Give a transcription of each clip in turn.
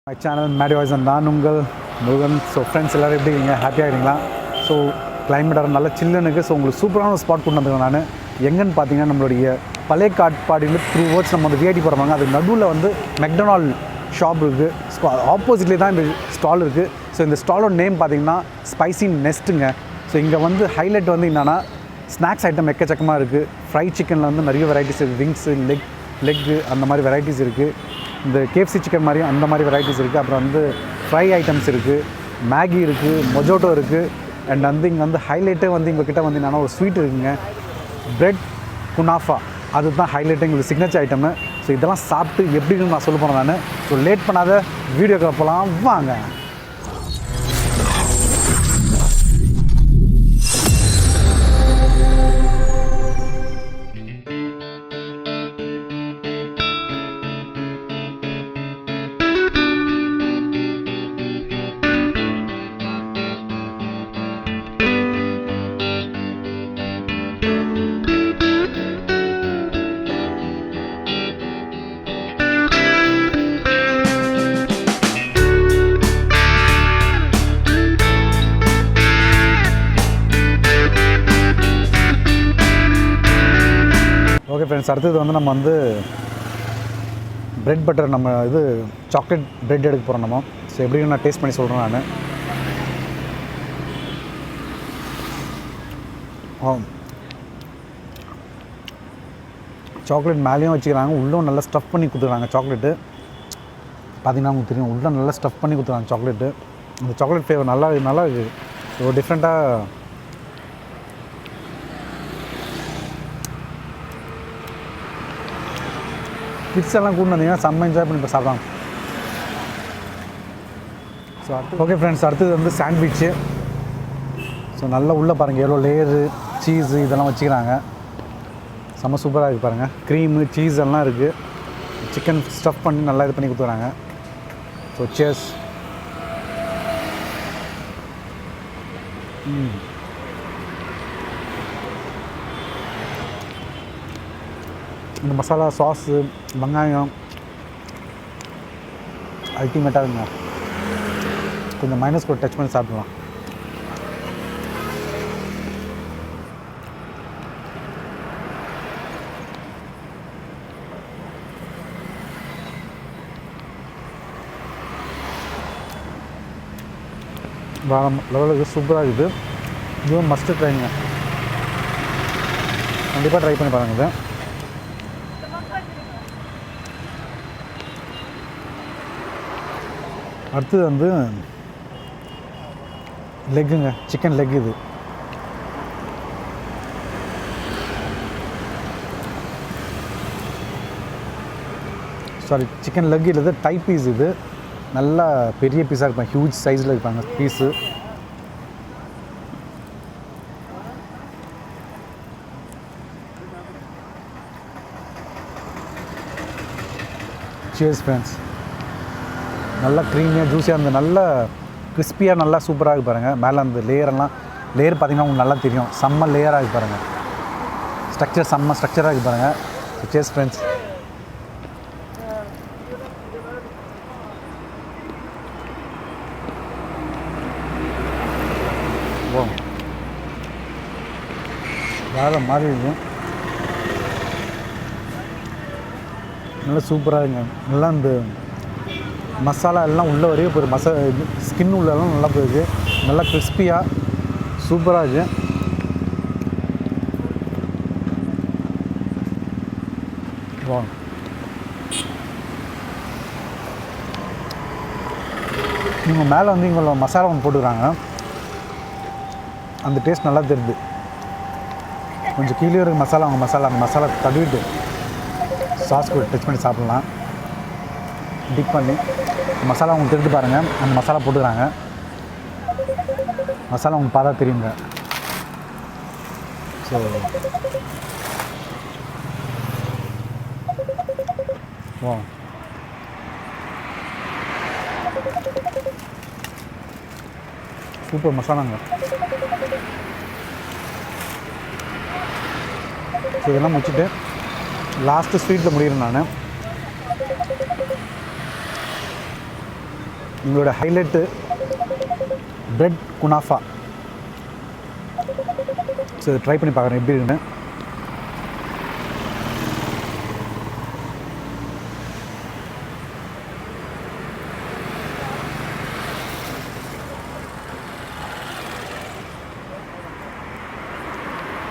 My channel Maddy voice நான் உங்கள் Murugan. So friends எல்லோரும் எப்படி இருக்கீங்க? ஹாப்பியாக இருக்கீங்களா? ஸோ கிளைமேட் நல்லா சில்லுனுக்கு. ஸோ உங்களுக்கு சூப்பரான ஸ்பாட் கொண்டு வந்துருக்கேன் நான். எங்கன்னு பார்த்தீங்கன்னா நம்மளுடைய பழைய காட்பாடியில் த்ரூ வேர்ட்ஸ் நம்ம வந்து விஐடி போகிறாங்க. அது நடுவில் வந்து மெக்டொனால்ட் ஷாப் இருக்குது. ஆப்போசிட்லேயே தான் இந்த ஸ்டால் இருக்குது. ஸோ இந்த ஸ்டாலோட நேம் பார்த்தீங்கன்னா ஸ்பைசி நெஸ்ட்டுங்க. ஸோ இங்கே வந்து ஹைலைட் வந்து என்னென்னா ஸ்நாக்ஸ் ஐட்டம் எக்கச்சக்கமாக இருக்குது. ஃப்ரை சிக்கனில் வந்து நிறைய வெரைட்டிஸ் இருக்குது. விங்ஸு, லெக்கு அந்த மாதிரி வெரைட்டிஸ் இருக்குது. இந்த கேஎஃப்சி சிக்கன் மாதிரியும் அந்த மாதிரி வெரைட்டிஸ் இருக்குது. அப்புறம் வந்து ஃப்ரை ஐட்டம்ஸ் இருக்குது, மேகி இருக்குது, மொஜோட்டோ இருக்குது. அண்ட் வந்து இங்கே வந்து ஹைலைட்டே வந்து எங்கள்கிட்ட வந்து என்னென்னா ஒரு ஸ்வீட் இருக்குங்க, பிரெட் குனாஃபா. அதுதான் ஹைலைட்டு, எங்களுக்கு சிக்னேச்சர் ஐட்டமு. ஸோ இதெல்லாம் சாப்பிட்டு எப்படின்னு நான் சொல்ல போகிறேன் நான். ஸோ லேட் பண்ணாத வீடியோக்கு போகலாம் வாங்க. ஓகே ஃப்ரெண்ட்ஸ், அடுத்தது வந்து நம்ம வந்து ப்ரெட் பட்டர், நம்ம இது சாக்லேட் ப்ரெட் எடுக்க போகிறோம் நம்ம. ஸோ எப்படின்னு நான் டேஸ்ட் பண்ணி சொல்கிறேன் நான். சாக்லேட் மேலேயும் வச்சுக்கிறாங்க, உள்ளே நல்லா ஸ்டஃப் பண்ணி கொடுத்துருக்காங்க. சாக்லேட்டு பார்த்திங்கன்னா உங்களுக்கு தெரியும், உள்ளே நல்லா ஸ்டஃப் பண்ணி கொடுத்துருக்காங்க சாக்லேட்டு. அந்த சாக்லேட் ஃப்ளேவர் நல்லா இருக்குது. ஸோ டிஃப்ரெண்ட்டாக கிட்ஸ் எல்லாம் கூட்டு வந்தீங்கன்னா செம்ம என்ஜாய் பண்ணிட்டு சாப்பிட்றாங்க. ஸோ ஓகே ஃப்ரெண்ட்ஸ், அடுத்தது வந்து சாண்ட்விட்சு. ஸோ நல்லா உள்ளே பாருங்கள், எவ்வளோ லேயரு, சீஸு இதெல்லாம் வச்சுக்கிறாங்க. செம்ம சூப்பராக இருக்குது பாருங்கள். க்ரீமு, சீஸ் எல்லாம் இருக்குது. சிக்கன் ஸ்டஃப் பண்ணி நல்லா இது பண்ணி கொடுத்துறாங்க. So chairs. இந்த மசாலா சாஸு, வெங்காயம் அல்டிமேட்டாக இருக்குங்க. கொஞ்சம் மைனஸ் கூட டச் பண்ணி சாப்பிடலாம். லெவலுக்கு சூப்பராக இருக்குது. இதுவும் மஸ்ட்டு ட்ரைங்க, கண்டிப்பாக ட்ரை பண்ணி பாருங்கள் இது. அடுத்தது வந்து லெக்குங்க, சிக்கன் லெக். இது சாரி சிக்கன் லெக் இல்லை, இது டைப் பீஸ். இது நல்லா பெரிய பீஸாக இருப்பாங்க, ஹியூஜ் சைஸில் இருப்பாங்க பீஸு. Cheers friends. நல்லா க்ரீமியாக ஜூஸியாக அந்த நல்ல கிறிஸ்பியாக நல்லா சூப்பராக இருக்குது பாருங்கள். மேலே அந்த லேயர் பார்த்திங்கன்னா உங்களுக்கு நல்லா தெரியும். செம்ம லேயராக இருக்குது பாருங்கள். ஸ்ட்ரக்சர் செம்ம ஸ்ட்ரக்சராக இருக்குது பாருங்கள். Cheers friends. ஓ வேறு மாதிரி இருக்கும், நல்லா சூப்பராக இருக்குங்க. நல்லா இந்த மசாலா எல்லாம் உள்ளே வரையும் போயிருக்கு. ஸ்கின் உள்ளெல்லாம் நல்லா போயிருக்கு. நல்லா கிறிஸ்பியாக சூப்பராக இருக்குது. வா இவங்க மேலே வந்து இவங்களோட மசாலா ஒன்று போட்டுக்கிறாங்க. அந்த டேஸ்ட் நல்லா தெரியுது. கொஞ்சம் கீழே இருக்க மசாலா, அவங்க அந்த மசாலா தடவிட்டு சாஸ் கூட டச் பண்ணி சாப்பிட்லாம். டிப் பண்ணி மசாலா உங்களுக்கு தெரிஞ்சு பாருங்கள். அந்த மசாலா போட்டுக்கிறாங்க. மசாலா உங்களுக்கு பார்த்தா தெரியுங்க. ஸோ ஓ சூப்பர் மசாலாங்க. ஸோ இதெல்லாம் முடிச்சுட்டு லாஸ்ட்டு ஸ்வீட்டில் முடிகிறேன் நான். உங்களோட ஹைலைட்டு பிரெட் குனாஃபா. ஸோ இதை ட்ரை பண்ணி பார்க்குறேன் எப்படி இருக்குன்னு.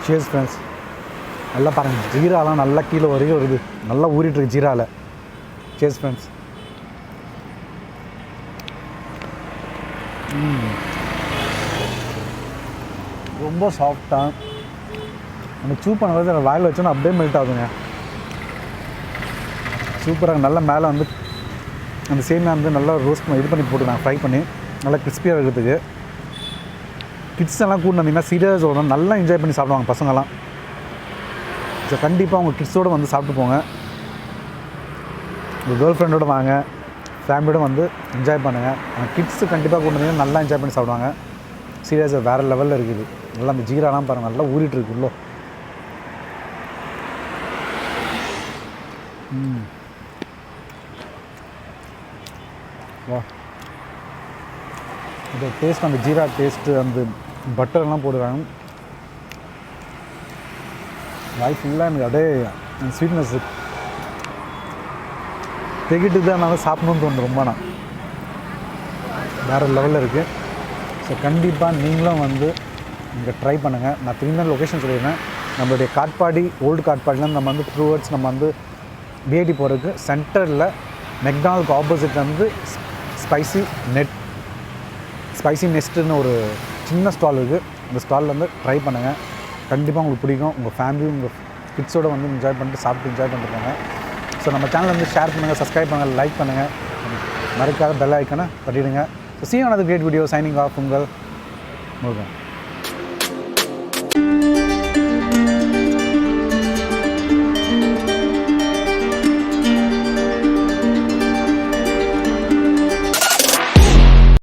Cheers friends. நல்லா பாருங்கள், ஜீராலாம் நல்லா கீழே வரைக்கும் வருது, நல்லா ஊறிட்டுருக்கு ஜீராவில். Cheers friends. ரொம்ப சாஃப்டாக நம்ம சூப் பண்ணுறது அதை வாயில் வச்சோன்னா அப்படியே மெல்ட் ஆகுதுங்க. சூப்பராக நல்லா மேலே வந்து அந்த சேமியா வந்து நல்லா ரோஸ்ட் இது பண்ணி போட்டுருக்காங்க, ஃப்ரை பண்ணி நல்லா கிறிஸ்பியாக இருக்கிறதுக்கு. கிட்ஸ் எல்லாம் கூட வந்தீங்கன்னா சீரியஸாக சொல்கிறோம், நல்லா என்ஜாய் பண்ணி சாப்பிடுவாங்க பசங்கள்லாம். ஸோ கண்டிப்பாக உங்கள் கிட்ஸோடு வந்து சாப்பிட்டு போங்க. உங்கள் கேர்ள் ஃப்ரெண்டோடு வாங்க, ஃபேமிலியோடு வந்து என்ஜாய் பண்ணுங்கள். அந்த கிட்ஸு கண்டிப்பாக கொண்டு வந்தீங்கன்னா நல்லா என்ஜாய் பண்ணி சாப்பிடுவாங்க. சீரியஸாக வேறு லெவலில் இருக்குது. நல்லா அந்த ஜீராலாம் பாருங்கள், நல்லா ஊறிட்டுருக்கு உள்ளே. வா, இந்த டேஸ்ட், அந்த ஜீரா டேஸ்ட்டு, அந்த பட்டர்லாம் போடுறாங்க. வாய் ஃபுல்லாக எனக்கு அப்படியே அந்த ஸ்வீட்னஸ் திகிட்டு தான் நல்லா சாப்பிடணும்னு தோணுது ரொம்ப. நான் வேறு லெவலில் இருக்குது. ஸோ கண்டிப்பாக நீங்களும் வந்து இங்கே ட்ரை பண்ணுங்கள். நான் திரும்ப லொக்கேஷன் சொல்லிடுறேன். நம்மளுடைய காட்பாடி, ஓல்டு காட்பாடிலேருந்து நம்ம வந்து த்ரூவர்ட்ஸ் நம்ம வந்து பிஐடி போகிறதுக்கு சென்டரில் மெக்டானல்க்கு ஆப்போசிட்டில் வந்து ஸ்பைசி நெஸ்ட்டுன்னு ஒரு சின்ன ஸ்டால் இருக்குது. அந்த ஸ்டாலில் வந்து ட்ரை பண்ணுங்கள். கண்டிப்பாக உங்களுக்கு பிடிக்கும். உங்கள் ஃபேமிலி, உங்கள் கிட்ஸோடு வந்து என்ஜாய் பண்ணிட்டு சாப்பிட்டு என்ஜாய் பண்ணிருக்காங்க. ஸோ நம்ம சேனலை வந்து ஷேர் பண்ணுங்கள், சப்ஸ்கிரைப் பண்ணுங்கள், லைக் பண்ணுங்கள், மறக்காத பெல் ஐக்கானை தட்டிடுங்க. So see you on another great video. Signing off, உங்கள் முருகன்.